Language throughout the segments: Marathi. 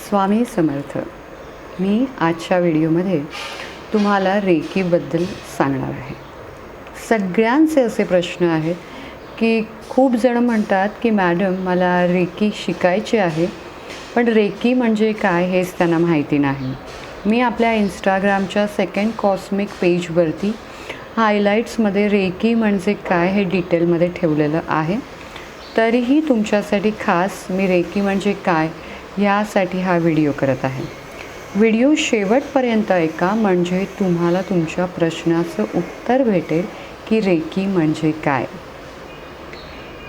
स्वामी समर्थ. मी आजच्या व्हिडिओमध्ये तुम्हाला रेकीबद्दल सांगणार आहे. सगळ्यांचे असे प्रश्न आहेत की खूप जण म्हणतात की मॅडम मला रेकी शिकायचे आहे, पण रेकी म्हणजे काय हेच त्यांना माहिती नाही. मी आपल्या इंस्टाग्रामच्या सेकंड कॉस्मिक पेजवरती हायलाईट्समध्ये रेकी म्हणजे काय हे डिटेलमध्ये ठेवलेलं आहे. तरीही तुमच्यासाठी खास मी रेकी म्हणजे काय यासाठी हा व्हिडिओ करत आहे. व्हिडिओ शेवटपर्यंत ऐका, म्हणजे तुम्हाला तुमच्या प्रश्नाचं उत्तर भेटेल की रेकी म्हणजे काय.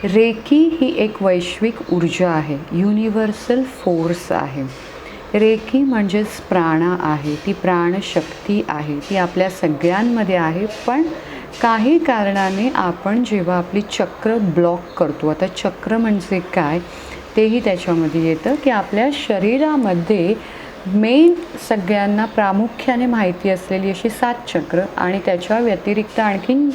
रेकी ही एक वैश्विक ऊर्जा आहे, युनिव्हर्सल फोर्स आहे. रेकी म्हणजेच प्राणा आहे, ती प्राणशक्ती आहे, ती आपल्या सगळ्यांमध्ये आहे. पण काही कारणाने आपण जेव्हा आपली चक्र ब्लॉक करतो, आता चक्र म्हणजे काय तेही त्याच्यामध्ये येतं की आपल्या शरीरामध्ये मेन सगळ्यांना प्रामुख्याने माहिती असलेली अशी 7 चक्र आणि त्याच्या व्यतिरिक्त आणखीन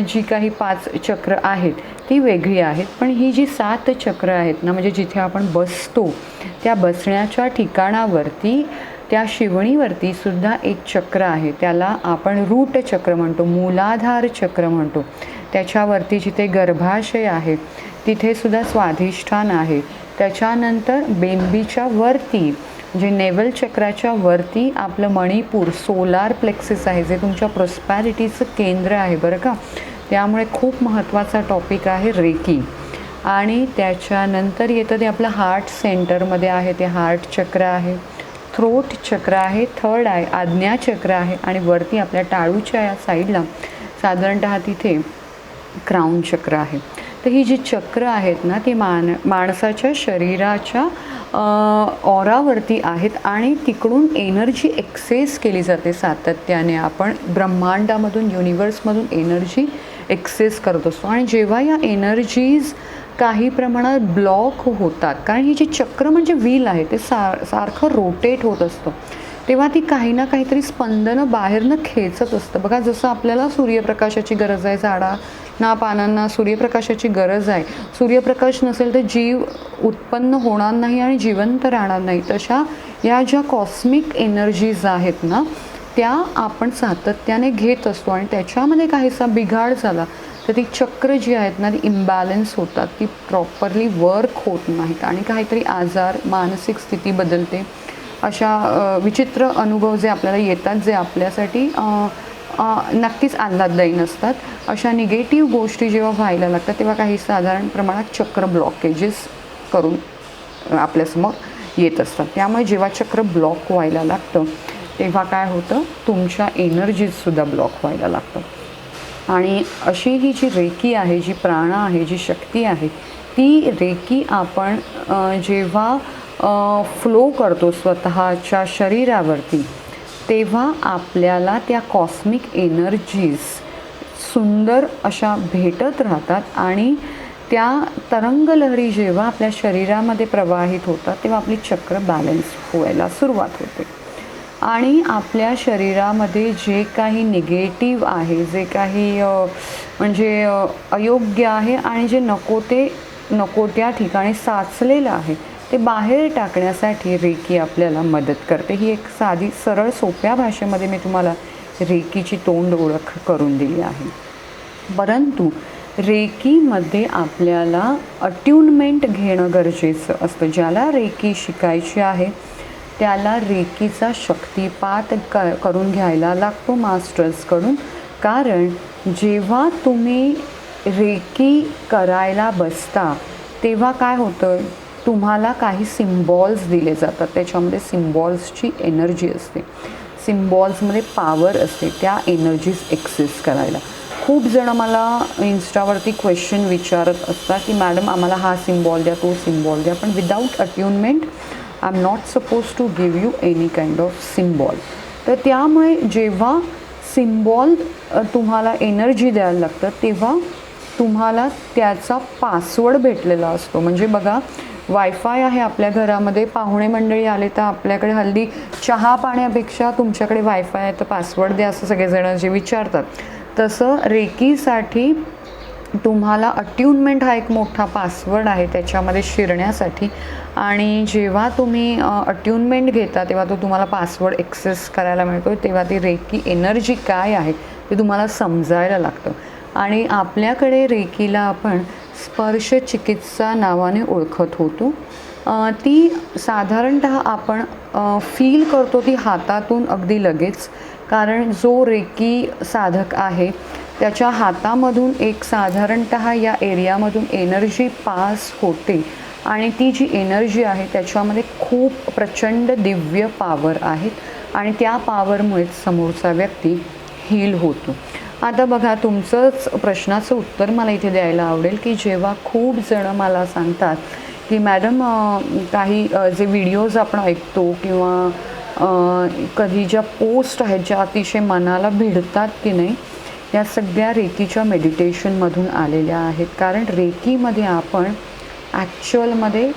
जी काही 5 चक्र आहेत ती वेगळी आहेत. पण ही जी 7 चक्र आहेत ना, म्हणजे जिथे आपण बसतो त्या बसण्याच्या ठिकाणावरती त्या शिवणीवरती सुद्धा एक चक्र आहे, त्याला आपण रूट चक्र म्हणतो, मूलाधार चक्र म्हणतो. त्याच्यावरती जिथे गर्भाशय आहे तिथे सुद्धा स्वाधिष्ठान आहे. त्याच्यानंतर बेंबीच्या वरती म्हणजे नेवल चक्राच्या वरती आपलं मणिपूर सोलार प्लेक्सिस आहे, जे तुमच्या प्रॉस्पॅरिटीचं केंद्र आहे बरं का. त्यामुळे खूप महत्त्वाचा टॉपिक आहे रेकी. आणि त्याच्यानंतर येतं ते आपलं हार्ट सेंटरमध्ये आहे, ते हार्ट चक्र आहे. थ्रोट चक्र आहे, थर्ड आहे, आज्ञा चक्र आहे. आणि वरती आपल्या टाळूच्या या साईडला साधारणतः तिथे क्राउन चक्र आहे. तर ही जी चक्र आहेत ना ती माणसाच्या शरीराच्या ऑरावरती आहेत आणि तिकडून एनर्जी एक्सेस केली जाते सातत्याने. आपण ब्रह्मांडामधून युनिवर्समधून एनर्जी एक्सेस करत असतो आणि जेव्हा या एनर्जीज काही प्रमाणात ब्लॉक होतात, कारण ही जी चक्र म्हणजे व्हील आहे ते सारखं रोटेट होत असतं, तेव्हा ती काही ना काहीतरी स्पंदनं बाहेरनं खेचत असतं. बघा, जसं आपल्याला सूर्यप्रकाशाची गरज आहे, झाडांना पानांना सूर्यप्रकाशाची गरज आहे, सूर्यप्रकाश नसेल तर जीव उत्पन्न होणार नाही आणि जिवंत राहणार नाही. तशा या ज्या कॉस्मिक एनर्जीज आहेत ना त्या आपण सातत्याने घेत असतो आणि त्याच्यामध्ये काहीसा बिघाड झाला तर ती चक्र जी आहेत ना ती इम्बॅलन्स होतात, ती प्रॉपरली वर्क होत नाहीत आणि काहीतरी आजार, मानसिक स्थिती बदलते. अशा विचित्र अनुभव जे आपल्याला येतात, जे आपल्यासाठी नक्कीच आल्हाददायी नसतात. अशा निगेटिव्ह गोष्टी जेव्हा व्हायला लागतात तेव्हा काही साधारण प्रमाणात चक्र ब्लॉकेजेस करून आपल्यासमोर येत असतात. त्यामुळे जेव्हा चक्र ब्लॉक व्हायला लागतं तेव्हा काय होतं, तुमच्या एनर्जीजसुद्धा ब्लॉक व्हायला लागतं. आणि अशी ही जी रेकी आहे, जी प्राणा आहे, जी शक्ती आहे, ती रेकी आपण जेव्हा फ्लो करतो स्वतःच्या शरीरावरती तेव्हा आपल्याला त्या कॉस्मिक एनर्जीज सुंदर अशा भेटत राहतात आणि त्या तरंगलहरी जेव्हा आपल्या शरीरामध्ये प्रवाहित होतात तेव्हा आपली चक्र बॅलन्स व्हायला सुरुवात होते. आणि आपल्या शरीरामध्ये जे काही निगेटिव्ह आहे, जे काही म्हणजे अयोग्य आहे आणि जे नको त्या ठिकाणी साचलेलं आहे ते बाहेर टाकण्यासाठी रेकी आपल्याला मदत करते. ही एक साधी सरळ सोप्या भाषेमध्ये मी तुम्हाला रेकीची तोंड ओळख करून दिली आहे. परंतु रेकीमध्ये आपल्याला अट्यूनमेंट घेणं गरजेचं असतं. ज्याला रेकी शिकायची आहे त्याला रेकीचा शक्तिपात करून घ्यायला लागतो मास्टर्सकडून. कारण जेव्हा तुम्ही रेकी करायला बसता तेव्हा काय होतं, तुम्हाला काही सिम्बॉल्स दिले जातात, त्याच्यामध्ये सिम्बॉल्सची एनर्जी असते, सिम्बॉल्समध्ये पॉवर असते त्या एनर्जीज एक्सेस करायला. खूप जण मला इन्स्टावरती क्वेश्चन विचारत असतात की मॅडम आम्हाला हा सिम्बॉल द्या, तो सिम्बॉल द्या, पण without attunement I am not suppose to give you any kind of symbol. तर त्यामुळे जेव्हा सिम्बॉल तुम्हाला एनर्जी द्यायला लागतं तेव्हा तुम्हाला त्याचा पासवर्ड भेटलेला असतो. म्हणजे बघा, वायफाय आहे आपल्या घरामध्ये, पाहुणे मंडळी आले तर आपल्याकडे हल्ली चहा पाण्यापेक्षा तुमच्याकडे वायफाय आहे तर पासवर्ड द्या असं सगळेजण जे विचारतात, तसं रेकीसाठी तुम्हाला अट्यूनमेंट हा एक मोठा पासवर्ड आहे त्याच्यामध्ये शिरण्यासाठी, आणि जेव्हा तुम्ही अट्यूनमेंट घेता तेव्हा तो तुम्हाला पासवर्ड ॲक्सेस करायला मिळतो, तेव्हा ती रेकी एनर्जी काय आहे ते तुम्हाला समजायला लागतं. आणि आपल्याकडे रेकीला आपण स्पर्श चिकित्सा नावाने ओळखत होतो. ती साधारणतः आपण फील करतो ती हातातून अगदी लगेच, कारण जो रेकी साधक आहे त्याच्या हातामधून एक साधारणतः या एरियामधून एनर्जी पास होते, आणि ती जी एनर्जी आहे त्याच्यामध्ये खूप प्रचंड दिव्य पॉवर आहेत, आणि त्या पॉवरमुळेच समोरचा व्यक्ती हील होतो. आता बघा, तुमचंच प्रश्नाचं उत्तर मला इथे द्यायला आवडेल की जेव्हा खूप जणं मला सांगतात की मॅडम काही जे व्हिडिओज आपण ऐकतो किंवा कधी ज्या पोस्ट आहेत ज्या अतिशय मनाला भिडतात की नाही, या सगळ्या रेकीच्या मेडिटेशनमधून आलेल्या आहेत. कारण रेकीमध्ये आपण ॲक्च्युअलमध्ये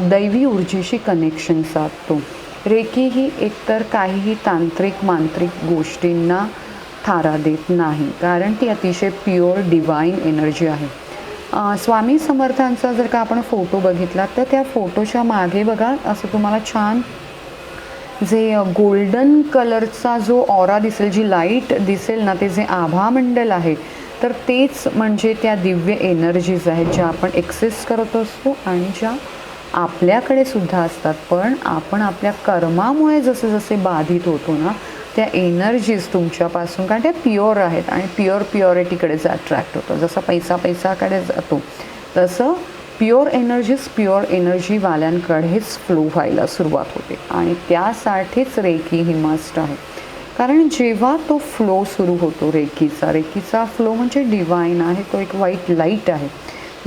दैवी ऊर्जेशी कनेक्शन साधतो. रेकी ही एकतर काहीही तांत्रिक मांत्रिक गोष्टींना थारा देत नाही, कारण ती अतिशय प्युअर डिवाईन एनर्जी आहे. स्वामी समर्थांचा जर का आपण फोटो बघितला तर त्या फोटोच्या मागे बघा असं तुम्हाला छान जे गोल्डन कलरचा जो ऑरा दिसेल, जी लाईट दिसेल ना, ते जे आभामंडल आहे, तर तेच म्हणजे त्या दिव्य एनर्जीज आहेत ज्या आपण एक्सेस करत असतो आणि ज्या आपल्याकडे सुद्धा असतात. पण आपण आपल्या कर्मामुळे जसे जसे बाधित होतो ना, त्या एनर्जीज तुमच्यापासून, कारण त्या प्युअर आहेत आणि प्युअरिटीकडेच अट्रॅक्ट होतं. जसं पैसाकडे जातो तसं प्युअर एनर्जीवाल्यांकडेच फ्लो व्हायला सुरुवात होते, आणि त्यासाठीच रेकी ही मस्ट आहे. कारण जेव्हा तो फ्लो सुरू होतो रेकीचा फ्लो म्हणजे डिवाईन आहे, तो एक व्हाईट लाईट आहे.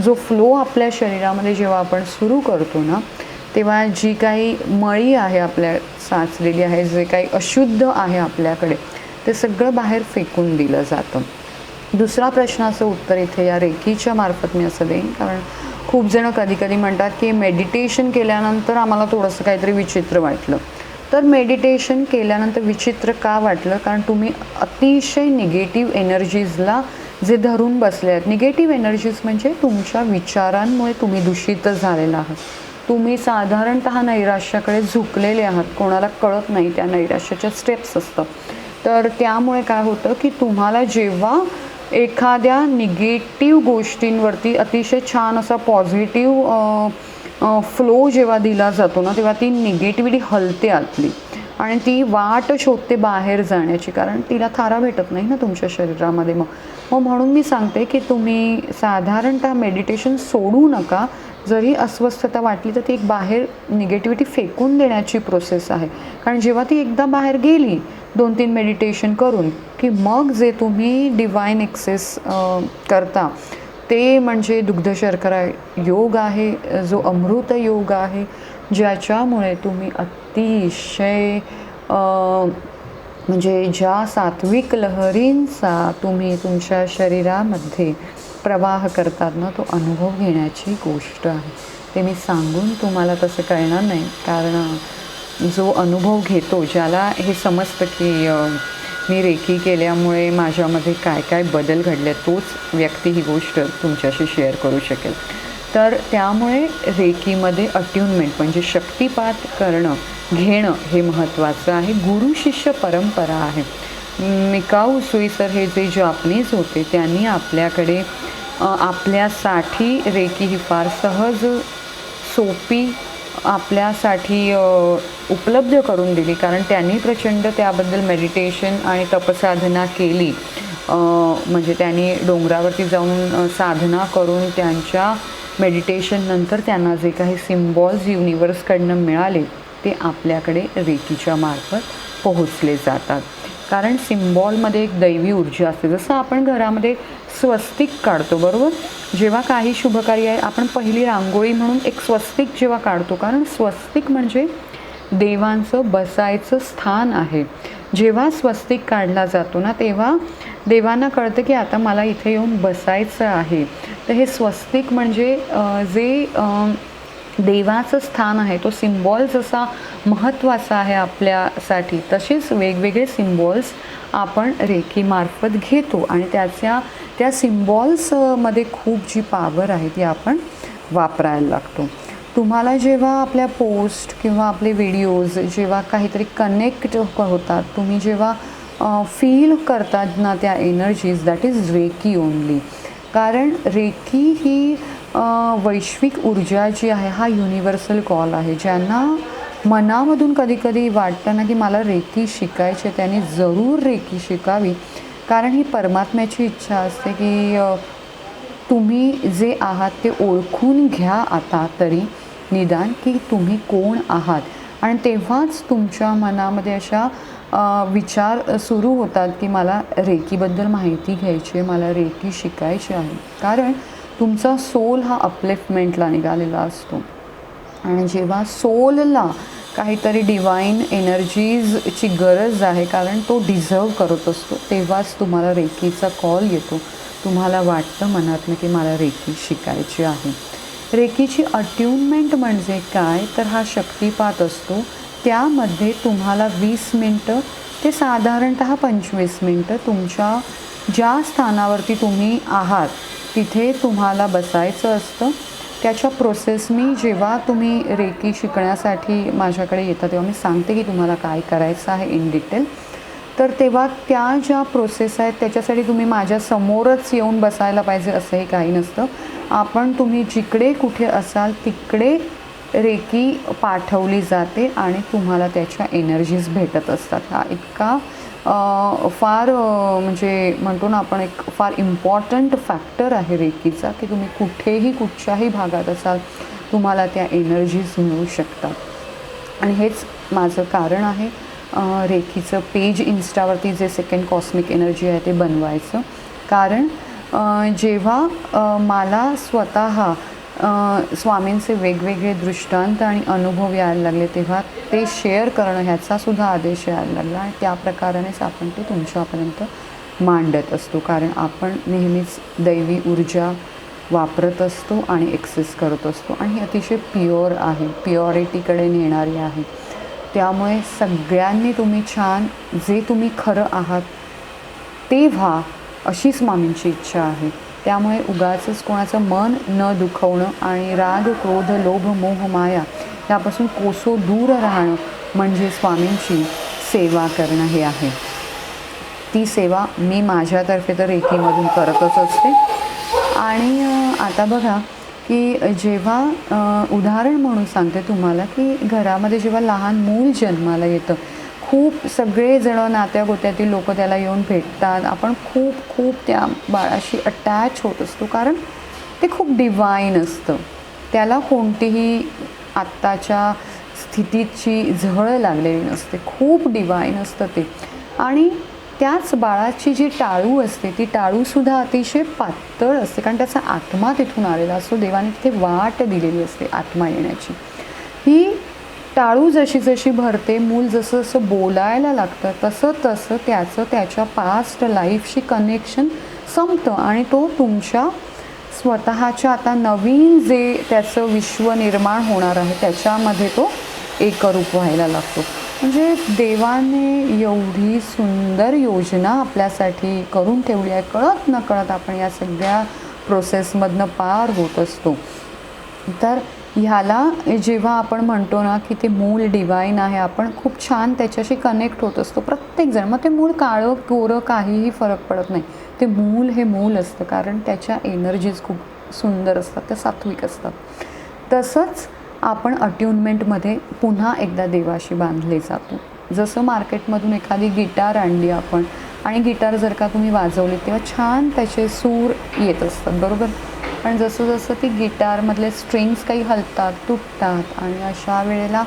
जो फ्लो आपल्या शरीरामध्ये जेव्हा आपण सुरू करतो ना, तेव्हा जी काही मळी आहे आपल्या साचलेली आहे, जे काही अशुद्ध आहे आपल्याकडे, ते सगळं बाहेर फेकून दिलं जातं. दुसरा प्रश्नाचं उत्तर इथे या रेकीच्या मार्फत मी असं देईन, कारण खूप जणं कधी म्हणतात की मेडिटेशन केल्यानंतर आम्हाला थोडंसं काहीतरी विचित्र वाटलं. तर मेडिटेशन केल्यानंतर विचित्र का वाटलं? कारण तुम्ही अतिशय निगेटिव्ह एनर्जीजला जे धरून बसले आहेत. निगेटिव्ह एनर्जीज म्हणजे तुमच्या विचारांमुळे तुम्ही दूषित झालेला आहात. तुम्ही साधारणतः नैराश्याकडे झुकलेले आहात, कोणाला कळत नाही त्या नैराश्याच्या स्टेप्स असतात. तर त्यामुळे काय होतं की तुम्हाला जेव्हा एखाद्या निगेटिव्ह गोष्टींवरती अतिशय छान असा पॉझिटिव्ह फ्लो जेव्हा दिला जातो ना, तेव्हा ती निगेटिव्हिटी हलते आतली, आणि ती वाट शोधते बाहेर जाण्याची, कारण तिला थारा भेटत नाही ना तुमच्या शरीरामध्ये. मग म्हणून मी सांगते की तुम्ही साधारणतः मेडिटेशन सोडू नका. जरी अस्वस्थता वाटली तर ती एक बाहेर निगेटिव्हिटी फेकून देण्याची प्रोसेस आहे. कारण जेव्हा ती एकदा बाहेर गेली 2-3 मेडिटेशन करून, की मग जे तुम्ही डिवाईन एक्सेस करता ते म्हणजे दुग्ध शर्करा योग आहे, जो अमृत योग आहे, ज्याच्यामुळे तुम्ही अतिशय म्हणजे ज्या सात्विक लहरींचा तुम्ही तुमच्या शरीरामध्ये प्रवाह करतात ना, तो अनुभव घेण्याची गोष्ट आहे. ते मी सांगून तुम्हाला तसं कळणार नाही, कारण जो अनुभव घेतो, ज्याला हे समजतं की मी रेकी केल्यामुळे माझ्यामध्ये काय काय बदल घडले, तोच व्यक्ती ही गोष्ट तुमच्याशी शेअर करू शकेल. तर त्यामुळे रेकीमध्ये अट्यूनमेंट म्हणजे शक्तिपात घेणं हे महत्त्वाचं आहे. गुरु शिष्य परंपरा आहे. मिकाऊ सुई सर हे जे जापनीज होते, त्यांनी आपल्याकडे आपल्यासाठी रेकी ही फार सहज सोपी आपल्यासाठी उपलब्ध करून दिली, कारण त्यांनी प्रचंड त्याबद्दल मेडिटेशन आणि तपसाधना केली. म्हणजे त्यांनी डोंगरावरती जाऊन साधना करून त्यांच्या मेडिटेशननंतर त्यांना जे काही सिम्बॉल्स युनिवर्सकडनं मिळाले ते आपल्याकडे रेकीच्या मार्फत पोहोचले जातात. कारण सिम्बॉलमध्ये एक दैवी ऊर्जा असते. जसं आपण घरामध्ये स्वस्तिक काढतो, बरोबर, जेव्हा काही शुभकार्य आहे आपण पहिली रांगोळी म्हणून एक स्वस्तिक जेव्हा काढतो, कारण स्वस्तिक म्हणजे देवांचं बसायचं स्थान आहे. जेव्हा स्वस्तिक काढला जातो ना, तेव्हा देवांना कळतं की आता मला इथे येऊन बसायचं आहे. तर हे स्वस्तिक म्हणजे जे देवाचं स्थान आहे, तो सिम्बॉल जसा महत्त्वाचा आहे आपल्यासाठी, तसेच वेगवेगळे सिम्बॉल्स आपण रेकीमार्फत घेतो आणि त्या सिम्बॉल्समध्ये खूप जी पॉवर आहे ती आपण वापरायला लागतो. तुम्हाला जेव्हा आपल्या पोस्ट किंवा आपले व्हिडिओज जेव्हा काहीतरी कनेक्ट होतात, तुम्ही जेव्हा फील करतात ना त्या energies, that is reiki only. कारण रेकी ही वैश्विक ऊर्जा जी आहे, हा युनिव्हर्सल कॉल आहे. ज्यांना मनामधून कधी कधी वाटतं ना की मला रेकी शिकायचे, त्यांनी जरूर रेकी शिकावी. कारण ही परमात्म्याची इच्छा असते की तुम्ही जे आहात ते ओळखून घ्या आता तरी निदान की तुम्ही कोण आहात. आणि तेव्हाच तुमच्या मनामध्ये अशा विचार सुरू होतात की मला रेकीबद्दल माहिती घ्यायची आहे, मला रेकी शिकायची आहे. कारण तुमचा सोल हा अपलिफ्टमेंटला निघालेला असतो आणि जेव्हा सोलला काहीतरी डिवाईन एनर्जीजची गरज आहे, कारण तो डिझर्व करत असतो, तेव्हाच तुम्हाला रेकीचा कॉल येतो. तुम्हाला वाटतं मनातनं की मला रेकी शिकायची आहे. रेकीची अट्यूनमेंट म्हणजे काय, तर हा शक्तिपात असतो. त्यामध्ये तुम्हाला 20 मिनटं ते साधारणतः 25 मिनटं तुमच्या ज्या स्थानावरती तुम्ही आहात तिथे तुम्हाला बसायचं असतं. त्याच्या प्रोसेस मी जेव्हा तुम्ही रेकी शिकण्यासाठी माझ्याकडे येता तेव्हा मी सांगते की तुम्हाला काय करायचं आहे इन डिटेल. तर तेव्हा त्या ज्या प्रोसेस आहेत त्याच्यासाठी तुम्ही माझ्यासमोरच येऊन बसायला पाहिजे असंही काही नसतं. तुम्ही जिकडे कुठे असाल तिकडे रेकी पाठवली जाते आणि तुम्हाला त्याच्या एनर्जीज भेटत असतात. हा इतका फार म्हणजे म्हणतो ना आपण एक फार इम्पॉर्टंट फॅक्टर आहे रेकीचा, की तुम्ही कुठेही कुठच्याही भागात असाल तुम्हाला त्या एनर्जीज मिळू शकतात. आणि हेच माझं कारण आहे रेकीचं पेज इन्स्टावरती जे सेकंड कॉस्मिक एनर्जी आहे ते बनवायचं. कारण जेव्हा मला स्वतः स्वामींचे वेगवेगळे दृष्टांत आणि अनुभव यायला लागले तेव्हा ते शेअर करणं ह्याचासुद्धा आदेश यायला लागला आणि त्या प्रकारानेच आपण ते तुमच्यापर्यंत मांडत असतो. कारण आपण नेहमीच दैवी ऊर्जा वापरत असतो आणि एक्सेस करत असतो आणि ही अतिशय प्युअर आहे, प्युअरिटीकडे नेणारी आहे. त्यामुळे सगळ्यांनी तुम्ही छान जे तुम्ही खरं आहात ते व्हा, अशी स्वामींची इच्छा आहे. त्यामुळे उगाचच कोणाचं मन न दुखवणं आणि राग, क्रोध, लोभ, मोह, माया यापासून कोसो दूर राहणं म्हणजे स्वामींची सेवा करणं हे आहे. ती सेवा मी माझ्यातर्फे तर रेकीमधून करतच असते. आणि आता बघा की जेव्हा उदाहरण म्हणून सांगते तुम्हाला की घरामध्ये जेव्हा लहान मूल जन्माला येतं, खूप सगळेजणं नात्यागोत्यातील लोक त्याला येऊन भेटतात. आपण खूप त्या बाळाशी अटॅच होत असतो कारण ते खूप डिवाईन असतं. त्याला कोणतीही आत्ताच्या स्थितीची झळ लागलेली नसते, खूप डिवाईन असतं ते. आणि त्याच बाळाची जी टाळू असते ती टाळूसुद्धा अतिशय पातळ असते कारण त्याचा आत्मा तिथून आलेला असतो. देवाने तिथे वाट दिलेली असते आत्मा येण्याची. ही टाळू जशी जशी भरते, मूल जसं जसं बोलायला लागतं तसं तसं त्याच्या पास्ट लाईफशी कनेक्शन संपतं आणि तो तुमच्या स्वतःच्या आता नवीन जे त्याचं विश्व निर्माण होणार आहे त्याच्यामध्ये तो एकरूप व्हायला लागतो. म्हणजे देवाने एवढी सुंदर योजना आपल्यासाठी करून ठेवली आहे. कळत नकळत आपण या सगळ्या प्रोसेसमधनं पार होत असतो. तर ह्याला जेव्हा आपण म्हणतो ना की ते मूल डिवाईन आहे, आपण खूप छान त्याच्याशी कनेक्ट होत असतो प्रत्येकजण. मग ते मूल काळं गोरं काहीही फरक पडत नाही, ते मूल हे मूल असतं कारण त्याच्या एनर्जीज खूप सुंदर असतात, त्या सात्विक असतात. तसंच आपण अट्यूनमेंटमध्ये पुन्हा एकदा देवाशी बांधले जातो. जसं मार्केटमधून एखादी गिटार आणली आपण आणि गिटार जर का तुम्ही वाजवली तेव्हा छान त्याचे सूर येत असतात, बरोबर. पण जसं जसं ती गिटारमधले स्ट्रिंग्स काही हलतात, तुटतात आणि अशा वेळेला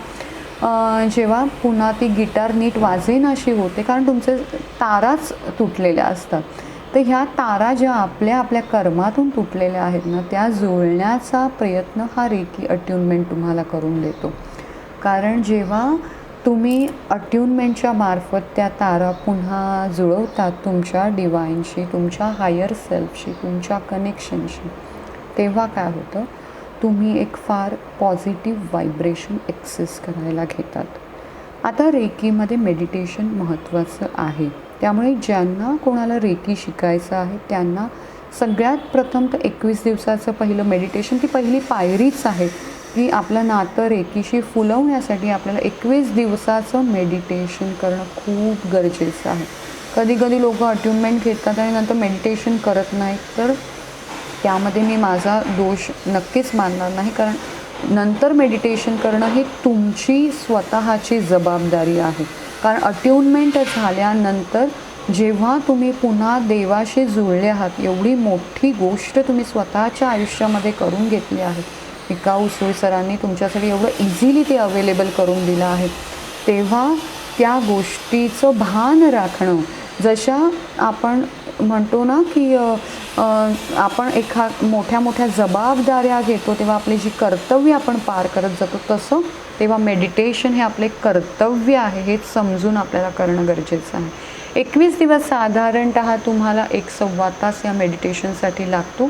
जेव्हा पुन्हा ती गिटार नीट वाजेन अशी होते कारण तुमचे ताराच तुटलेल्या असतात. तर ह्या तारा ज्या आपल्या कर्मातून तुटलेल्या आहेत ना, त्या जुळण्याचा प्रयत्न हा रेकी अट्यूनमेंट तुम्हाला करून देतो. कारण जेव्हा तुम्ही अट्यूनमेंटच्या मार्फत त्या तारा पुन्हा जुळवतात तुमच्या डिवाईनशी, तुमच्या हायर सेल्फशी, तुमच्या कनेक्शनशी, तेव्हा काय होतं, तुम्ही एक फार पॉझिटिव्ह व्हायब्रेशन ॲक्सेस करायला घेतात. आता रेकीमध्ये मेडिटेशन महत्त्वाचं आहे, त्यामुळे ज्यांना कोणाला रेकी शिकायचं आहे त्यांना सगळ्यात प्रथम तर 21 दिवसाचं पहिलं मेडिटेशन, ती पहिली पायरीच आहे की आपलं नातं रेकीशी फुलवण्यासाठी आपल्याला 21 दिवसाचं मेडिटेशन करणं खूप गरजेचं आहे. कधी कधी लोक अट्यूनमेंट घेतात आणि नंतर मेडिटेशन करत नाहीत, तर त्यामध्ये मी माझा दोष नक्कीच मानणार नाही, कारण नंतर मेडिटेशन करणं ही तुमची स्वतःची जबाबदारी आहे. कारण अट्यूनमेंट झाल्यानंतर जेव्हा तुम्ही पुन्हा देवाशी जुळले आहात, एवढी मोठी गोष्ट तुम्ही स्वतःच्या आयुष्यामध्ये करून घेतली आहे, एका उसोई सरांनी तुमच्यासाठी एवढं इझिली ते अवेलेबल करून दिलं आहे, तेव्हा त्या गोष्टीचं भान राखणं, जशा आपण म्हणतो ना की आपण मोठ्या मोठ्या जबाबदाऱ्या घेतो तेव्हा आपली जी कर्तव्य आपण पार करत जातो, तसं तेव्हा मेडिटेशन हे आपले कर्तव्य आहे हेच समजून आपल्याला करणं गरजेचं आहे. 21 दिवस साधारणतः तुम्हाला 1-1.25 तास या मेडिटेशनसाठी लागतो.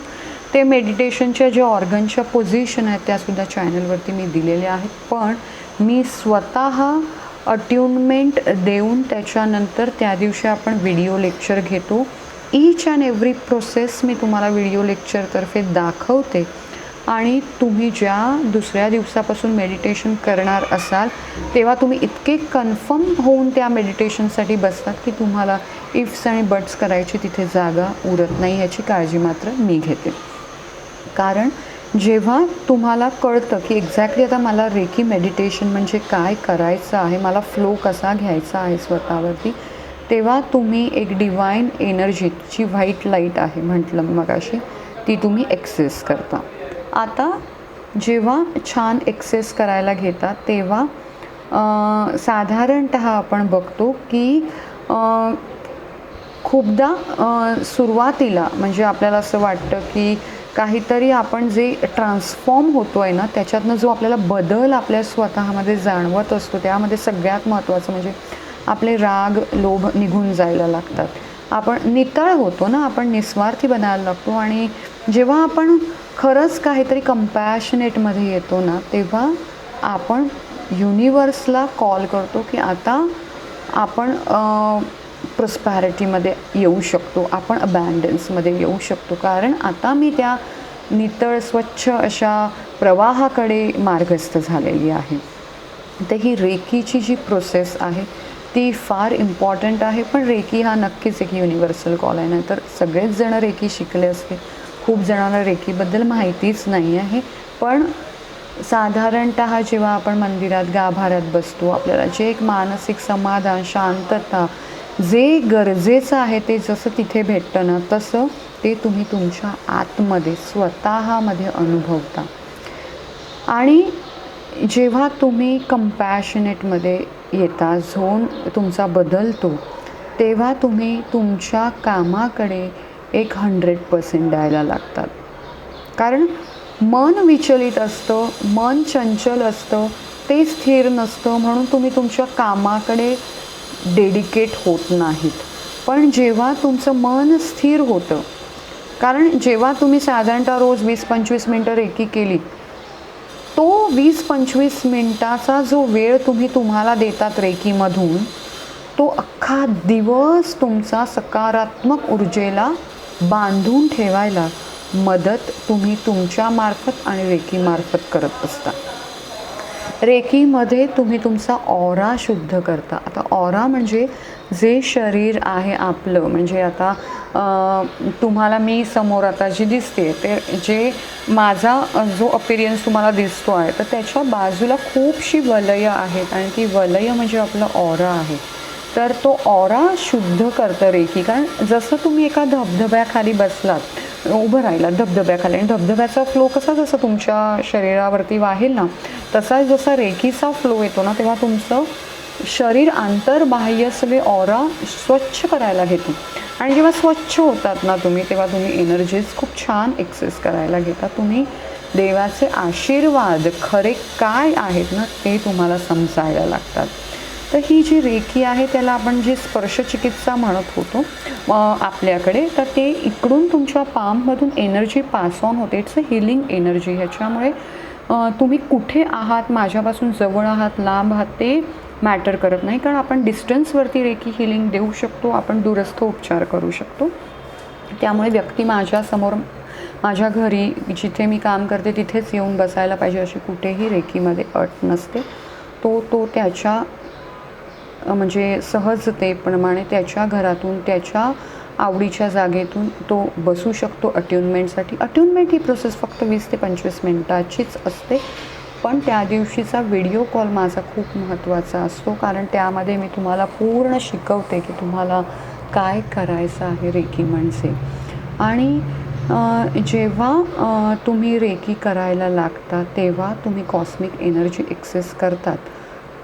ते मेडिटेशनच्या ज्या ऑर्गनच्या पोझिशन आहेत त्यासुद्धा चॅनलवरती मी दिलेल्या आहेत, पण मी स्वतः अट्यूनमेंट देऊन त्याच्यानंतर त्या दिवशी आपण व्हिडिओ लेक्चर घेतो. ईच अँड एव्हरी प्रोसेस मी तुम्हाला व्हिडिओ लेक्चरतर्फे दाखवते आणि तुम्ही ज्या दुसऱ्या दिवसापासून मेडिटेशन करणार असाल तेव्हा तुम्ही इतके कन्फर्म होऊन त्या मेडिटेशनसाठी बसतात की तुम्हाला इफ्स आणि बट्स करायची तिथे जागा उरत नाही, याची काळजी मात्र मी घेते. कारण जेव्हा तुम्हाला कळतं की एक्झॅक्टली आता मला रेकी मेडिटेशन म्हणजे काय करायचं आहे, मला फ्लो कसा घ्यायचा आहे स्वतःवरती, तेव्हा तुम्ही एक डिवाईन एनर्जीची व्हाईट लाईट आहे म्हटलं मगाशी, ती तुम्ही ॲक्सेस करता. आता जेव्हा छान ॲक्सेस करायला घेता तेव्हा साधारणतः आपण बघतो की खूपदा सुरुवातीला म्हणजे आपल्याला असं वाटतं की काहीतरी आपण जे ट्रान्सफॉर्म होतो आहे ना, त्याच्यातनं जो आपल्याला बदल आपल्या स्वतःमध्ये जाणवत असतो, त्यामध्ये सगळ्यात महत्त्वाचं म्हणजे आपले राग लोभ निघून जायला लागतात. आपण नितळ होतो ना, आपण निस्वार्थी बनायला लागतो आणि जेव्हा आपण खरंच काहीतरी कंपॅशनेटमध्ये येतो ना, तेव्हा आपण युनिवर्सला कॉल करतो की आता आपण प्रॉस्पॅरिटीमध्ये येऊ शकतो, आपण अबॅन्डन्समध्ये येऊ शकतो, कारण आता मी त्या नितळ स्वच्छ अशा प्रवाहाकडे मार्गस्थ झालेली आहे. तर ही रेकीची जी प्रोसेस आहे ती फार इम्पॉर्टंट आहे, पण रेकी हा नक्कीच एक युनिव्हर्सल कॉल आहे. नाही तर सगळेच जण रेकी शिकले असते, खूप जणांना रेकीबद्दल माहितीच नाही आहे. पण साधारणतः जेव्हा आपण मंदिरात गाभाऱ्यात बसतो, आपल्याला जे एक मानसिक समाधान, शांतता जे गरजेचं आहे ते जसं तिथे भेटतं ना, तसं ते तुम्ही तुमच्या आतमध्ये स्वतःमध्ये अनुभवता. आणि जेव्हा तुम्ही कंपॅशनेटमध्ये येता, झोन तुमचा बदलतो, तेव्हा तुम्ही तुमच्या कामाकडे 100% द्यायला लागतात. कारण मन विचलित असतं, मन चंचल असतं, ते स्थिर नसतं, म्हणून तुम्ही तुमच्या कामाकडे डेडिकेट होत नाहीत. पण जेव्हा तुमचं मन स्थिर होतं, कारण जेव्हा तुम्ही साधारणतः रोज 20-25 मिनटं रेकी केली, तो 20-25 मिनटाचा जो वेळ तुम्ही तुम्हाला देतात रेकीमधून, तो अख्खा दिवस तुमचा सकारात्मक ऊर्जेला बांधून ठेवायला मदत तुम्ही तुमच्या मार्फत आणि रेकीमार्फत करत असता. रेकीमध्ये तुम्ही तुमचा ऑरा शुद्ध करता. आता ऑरा म्हणजे जे शरीर आहे आपलं, म्हणजे आता तुम्हाला मी समोर आता जी दिसते ते जे माझा जो अपीरियन्स तुम्हाला दिसतो आहे, तर त्याच्या बाजूला खूपशी वलयं आहेत आणि ती वलयं म्हणजे आपलं ऑरा आहे. तर तो ऑरा शुद्ध करतं रेकी. कारण जसं तुम्ही एका धबधब्याखाली बसलात, उभं राहिला धबधब्याखाली, आणि धबधब्याचा फ्लो कसा जसा तुमच्या शरीरावरती वाहेल ना, तसा जसा रेकीचा फ्लो येतो ना, तेव्हा तुमचं शरीर आंतरबाह्य सगळे ऑरा स्वच्छ करायला घेतो. आणि जेव्हा स्वच्छ होतात ना तुम्ही, तेव्हा तुम्ही एनर्जीज खूप छान एक्सेस करायला घेता. तुम्ही देवाचे आशीर्वाद खरे काय आहेत ना ते तुम्हाला समजायला लागतात. तर ही जी रेकी आहे त्याला आपण जी स्पर्शचिकित्सा म्हणत होतो आपल्याकडे, तर ते इकडून तुमच्या पाममधून एनर्जी पास ऑन होते. It's a healing energy. ह्याच्यामुळे तुम्ही कुठे आहात, माझ्यापासून जवळ आहात, लांब आहात, ते मॅटर करत नाही, कारण आपण डिस्टन्सवरती रेकी हिलिंग देऊ शकतो, आपण दूरस्थ उपचार करू शकतो. त्यामुळे व्यक्ती माझ्यासमोर, माझ्या घरी, जिथे मी काम करते तिथेच येऊन बसायला पाहिजे अशी कुठेही रेकीमध्ये अट नसते. तो त्याच्या म्हणजे सहजतेप्रमाणे त्याच्या घरातून, त्याच्या आवडीच्या जागेतून तो बसू शकतो अट्युनमेंटसाठी. अट्युनमेंट ही प्रोसेस फक्त 20 ते 25 मिनटाचीच असते, पण त्या दिवशीचा व्हिडिओ कॉल माझा खूप महत्त्वाचा असतो, कारण त्यामध्ये मी तुम्हाला पूर्ण शिकवते की तुम्हाला काय करायचं आहे रेकी म्हणजे. आणि जेव्हा तुम्ही रेकी करायला लागता तेव्हा तुम्ही कॉस्मिक एनर्जी एक्सेस करतात,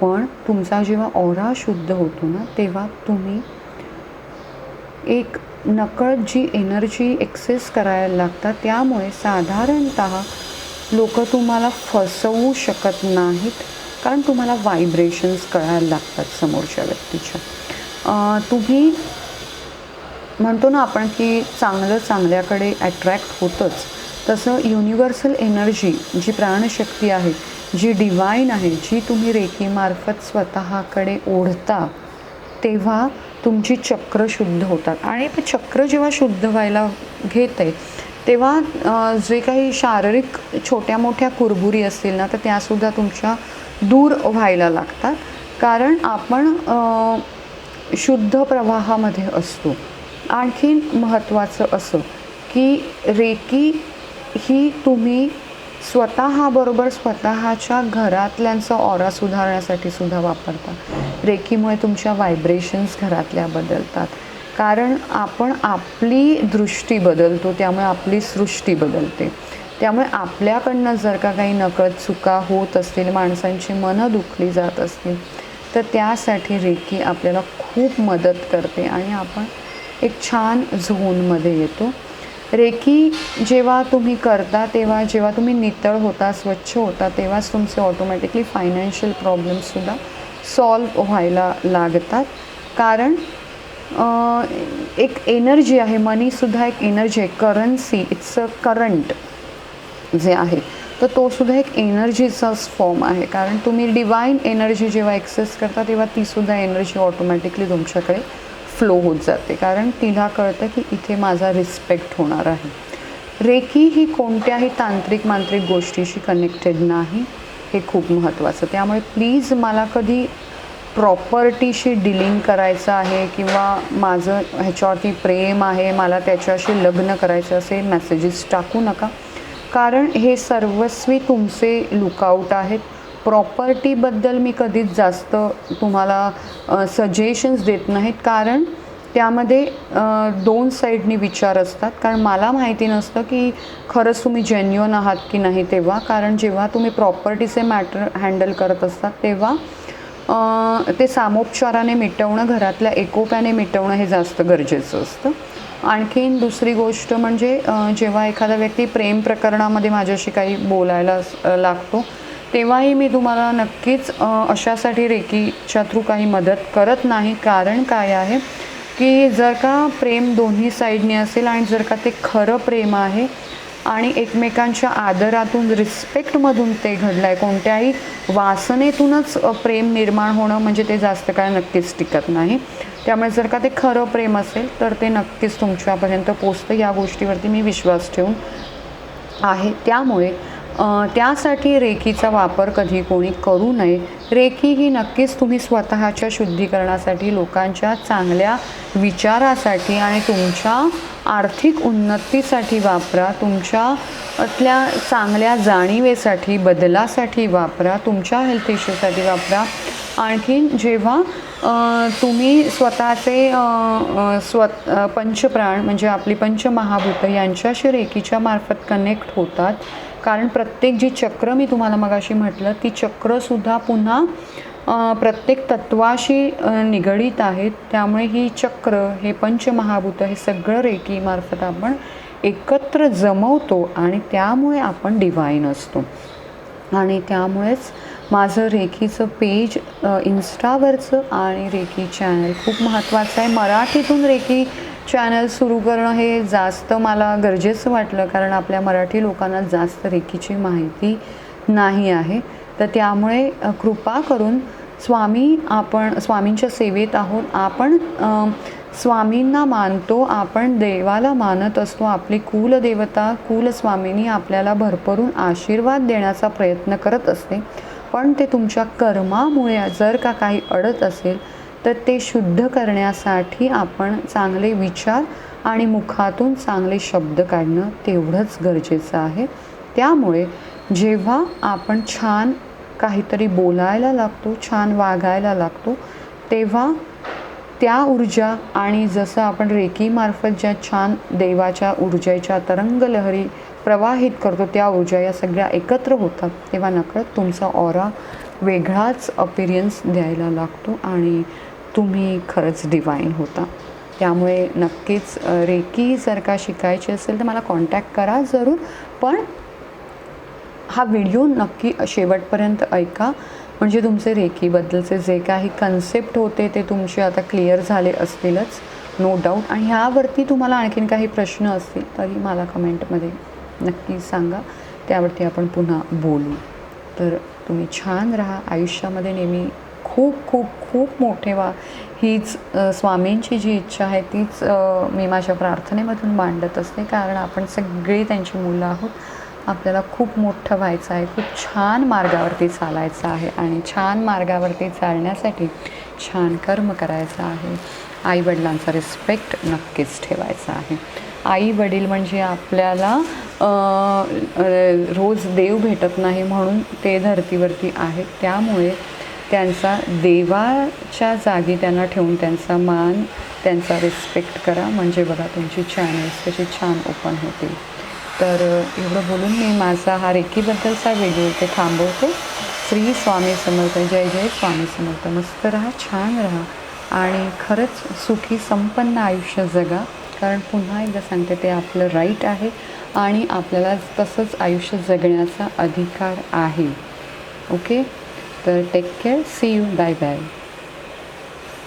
पण तुमचा जेव्हा ऑरा शुद्ध होतो ना, तेव्हा तुम्ही एक नकळत जी एनर्जी एक्सेस करायला लागतात, त्यामुळे साधारणतः लोक तुम्हाला फसवू शकत नाहीत, कारण तुम्हाला व्हायब्रेशन्स कळायला लागतात समोरच्या व्यक्तीच्या. तुम्ही म्हणतो ना आपण की चांगलं चांगल्याकडे ॲट्रॅक्ट होतंच, तसं युनिव्हर्सल एनर्जी जी प्राणशक्ती आहे, जी डिवाईन आहे, जी तुम्ही रेकीमार्फत स्वतःकडे ओढता, तेव्हा तुमची चक्र शुद्ध होतात. आणि ते चक्र जेव्हा शुद्ध व्हायला घेते तेव्हा जे काही शारीरिक छोट्या मोठ्या कुरबुरी असतील ना, तर त्यासुद्धा तुमच्या दूर व्हायला लागतात, कारण आपण शुद्ध प्रवाहामध्ये असतो. आणखीन महत्त्वाचं असं की रेकी ही तुम्ही स्वतःबरोबर स्वतःच्या घरातल्यांचा ऑरा सुधारण्यासाठी सुद्धा वापरता. रेकीमुळे तुमच्या व्हायब्रेशन्स घरातल्या बदलतात, कारण आपण आपली दृष्टी बदलतो, त्यामुळे आपली सृष्टी बदलते. त्यामुळे आपल्याकडनं जर का काही नकळत चुका होत असतील, माणसांची मनं दुखली जात असतील, तर त्यासाठी रेकी आपल्याला खूप मदत करते आणि आपण एक छान झोनमध्ये येतो. रेकी जेव्हा तुम्ही करता तेव्हा, जेव्हा तुम्ही नितळ होता, स्वच्छ होता, तेव्हाच तुमचे ऑटोमॅटिकली फायनान्शियल प्रॉब्लेम्ससुद्धा सॉल्व व्हायला लागतात, कारण एक एनर्जी आहे, मनीसुद्धा एक एनर्जी आहे, करन्सी, इट्स अ करंट जे आहे, तर तोसुद्धा एक एनर्जीचाच फॉर्म आहे. कारण तुम्ही डिवाईन एनर्जी जेव्हा एक्सेस करता तेव्हा तीसुद्धा एनर्जी ऑटोमॅटिकली तुमच्याकडे फ्लो होत जाते, कारण तिला कळतं की इथे माझा रिस्पेक्ट होणार आहे. रेकी ही कोणत्याही तांत्रिक मांत्रिक गोष्टीशी कनेक्टेड नाही, हे खूप महत्त्वाचं. त्यामुळे प्लीज मला कधी प्रॉपर्टीशी डिलिंग करायचं आहे किंवा माझं ह्याच्यावरती प्रेम आहे, मला त्याच्याशी लग्न करायचं असे मेसेजेस टाकू नका, कारण हे सर्वस्वी तुमचे लुकआउट आहेत. प्रॉपर्टीबद्दल मी कधीच जास्त तुम्हाला सजेशन्स देत नाहीत, कारण त्यामध्ये दोन साईडनी विचार असतात. कारण मला माहिती नसतं की खरंच तुम्ही जेन्युइन आहात की नाही तेव्हा, कारण जेव्हा तुम्ही प्रॉपर्टीचे मॅटर हँडल करत असतात तेव्हा ते सामोपचाराने मिटवणं, घरातल्या एकोप्याने मिटवणं हे जास्त गरजेचं असतं. आणखीन दुसरी गोष्ट म्हणजे जेव्हा एखादा व्यक्ती प्रेम प्रकरणामध्ये माझ्याशी काही बोलायला लागतो, तेव्हाही मी तुम्हाला नक्कीच अशासाठी रेकीच्या थ्रू काही मदत करत नाही. कारण काय आहे की जर का प्रेम दोन्ही साईडने असेल आणि जर का ते खरं प्रेम आहे आणि एकमेकांच्या आदरातून, रिस्पेक्टमधून ते घडलं आहे, कोणत्याही वासनेतूनच प्रेम निर्माण होणं म्हणजे ते जास्त काळ नक्कीच टिकत नाही. त्यामुळे जर का ते खरं प्रेम असेल तर ते नक्कीच तुमच्यापर्यंत पोचतं, या गोष्टीवरती मी विश्वास ठेवून आहे. त्यामुळे त्यासाठी रेकीचा वापर कधी कोणी करू नये. रेकी ही नक्कीच तुम्ही स्वतःच्या शुद्धीकरणासाठी, लोकांच्या चांगल्या विचारासाठी आणि तुमच्या आर्थिक उन्नतीसाठी वापरा, तुमच्यातल्या चांगल्या जाणीवेसाठी, बदलासाठी वापरा, तुमच्या हेल्थ इश्यूसाठी वापरा. आणखीन जेव्हा तुम्ही स्वतःचे पंचप्राण म्हणजे आपली पंचमहाभूतं यांच्याशी रेकीच्या मार्फत कनेक्ट होतात, कारण प्रत्येक जी चक्र मी तुम्हाला मगाशी म्हटलं, ती चक्रसुद्धा पुन्हा प्रत्येक तत्वाशी निगडीत आहेत. त्यामुळे ही चक्र, हे पंचमहाभूतं, हे सगळं रेकीमार्फत आपण एकत्र जमवतो आणि त्यामुळे आपण डिवाईन असतो. आणि त्यामुळेच माझं रेकीचं पेज इन्स्टावरचं आणि रेकी चॅनल खूप महत्त्वाचं आहे. मराठीतून रेकी चॅनल सुरू करणं हे जास्त मला गरजेचं वाटलं, कारण आपल्या मराठी लोकांना जास्त रेकीची माहिती नाही आहे. तर त्यामुळे कृपा करून आपण स्वामींच्या सेवेत आहोत, आपण स्वामींना मानतो, आपण देवाला मानत असतो. आपली कुलदेवता कुलस्वामिनी आपल्याला भरभरून आशीर्वाद देण्याचा प्रयत्न करत असते. पण ते तुमच्या कर्मामुळे जर का काही अडत असेल तर ते शुद्ध करण्यासाठी आपण चांगले विचार आणि मुखातून चांगले शब्द काढणं तेवढंच गरजेचं आहे. त्यामुळे जेव्हा आपण छान काहीतरी बोलायला लागतो, छान वागायला लागतो, तेव्हा त्या ऊर्जा आणि जसं आपण रेकीमार्फत ज्या छान देवाच्या ऊर्जेच्या तरंगलहरी प्रवाहित करतो, त्या ऊर्जा या सगळ्या एकत्र होतात, तेव्हा नकळत तुमचा ऑरा वेगळाच अपीरियन्स द्यायला लागतो आणि तुम्ही खरंच डिवाईन होता. त्यामुळे नक्कीच रेकी जर का शिकायची असेल तर मला कॉन्टॅक्ट करा जरूर. पण हा व्हिडिओ नक्की शेवटपर्यंत ऐका, म्हणजे तुमचे रेकीबद्दलचे जे काही कन्सेप्ट होते ते तुमचे आता क्लिअर झाले असतीलच, नो डाऊट. आणि ह्यावरती तुम्हाला आणखीन काही प्रश्न असतील तरी मला कमेंटमध्ये नक्की सांगा, त्यावरती आपण पुन्हा बोलू. तर तुम्ही छान राहा, आयुष्यामध्ये नेहमी खूप खूप खूप मोठे व्हा, हीच स्वामींची जी इच्छा आहे तीच मी माझ्या प्रार्थनेमधून मांडत असते, कारण आपण सगळे त्यांची मुलं आहोत. आपल्याला खूप मोठं व्हायचं आहे, खूप छान मार्गावरती चालायचं आहे आणि छान मार्गावरती चालण्यासाठी छान कर्म करायचं आहे. आईवडिलांचा रिस्पेक्ट नक्कीच ठेवायचा आहे. आई वडील म्हणजे आपल्याला रोज देव भेटत नाही म्हणून ते धर्तीवरती आहेत, त्यामुळे त्यांचा देवाच्या जागी त्यांना ठेवून त्यांचा मान, त्यांचा रिस्पेक्ट करा, म्हणजे बघा तुमची चॅनल्स कशी छान ओपन होतील. तर एवढं बोलून मी माझा हा रेकीबद्दलचा व्हिडिओ इथे थांबवते. श्री स्वामी समर्थ. जय जय स्वामी समर्थ. मस्त राहा, छान राहा आणि खरंच सुखी संपन्न आयुष्य जगा, कारण पुन्हा एकदा सांगते ते आपलं राईट आहे आणि आपल्याला तसंच आयुष्य जगण्याचा अधिकार आहे. ओके, तर take care, see you, bye bye.